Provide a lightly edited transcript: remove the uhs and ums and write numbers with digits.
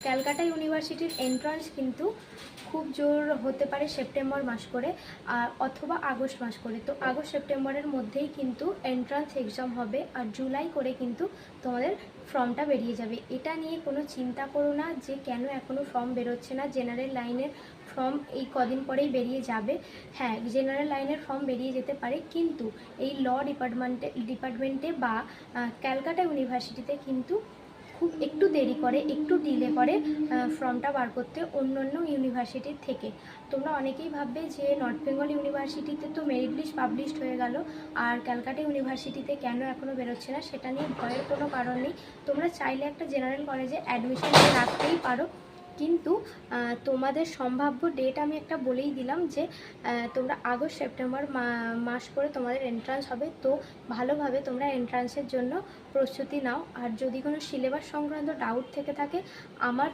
ক্যালকাটা ইউনিভার্সিটির এন্ট্রান্স কিন্তু খুব জোর হতে পারে সেপ্টেম্বর মাস করে আর অথবা আগস্ট মাস করে। তো আগস্ট সেপ্টেম্বরের মধ্যেই কিন্তু এন্ট্রান্স এক্সাম হবে আর জুলাই করে কিন্তু তোমাদের ফর্মটা বেরিয়ে যাবে। এটা নিয়ে কোনো চিন্তা করো না যে কেন এখনও ফর্ম বেরোচ্ছে না। জেনারেল লাইনের ফর্ম এই কদিন পরেই বেরিয়ে যাবে। হ্যাঁ, জেনারেল লাইনের ফর্ম বেরিয়ে যেতে পারে, কিন্তু এই ল ডিপার্টমেন্টে বা ক্যালকাটা ইউনিভার্সিটিতে কিন্তু খুব একটু দেরি করে, একটু ডিলে করে ফর্মটা বার করতে অন্য ইউনিভার্সিটির থেকে। তোমরা অনেকেই ভাববে যে নর্থ বেঙ্গল ইউনিভার্সিটিতে তো মেরিট লিস্ট পাবলিশড হয়ে গেল, আর ক্যালকাটা ইউনিভার্সিটিতে কেন এখনও বেরোচ্ছে না। সেটা নিয়ে ভয়ের কোনো কারণ নেই। তোমরা চাইলে একটা জেনারেল কলেজে অ্যাডমিশন নিয়ে রাখতেই পারো, কিন্তু তোমাদের সম্ভাব্য ডেট আমি একটা বলেই দিলাম যে তোমরা আগস্ট সেপ্টেম্বর মাস করে তোমাদের এন্ট্রান্স হবে। তো ভালোভাবে তোমরা এন্ট্রান্সের জন্য প্রস্তুতি নাও। আর যদি কোনো সিলেবাস সংক্রান্ত ডাউট থেকে থাকে আমার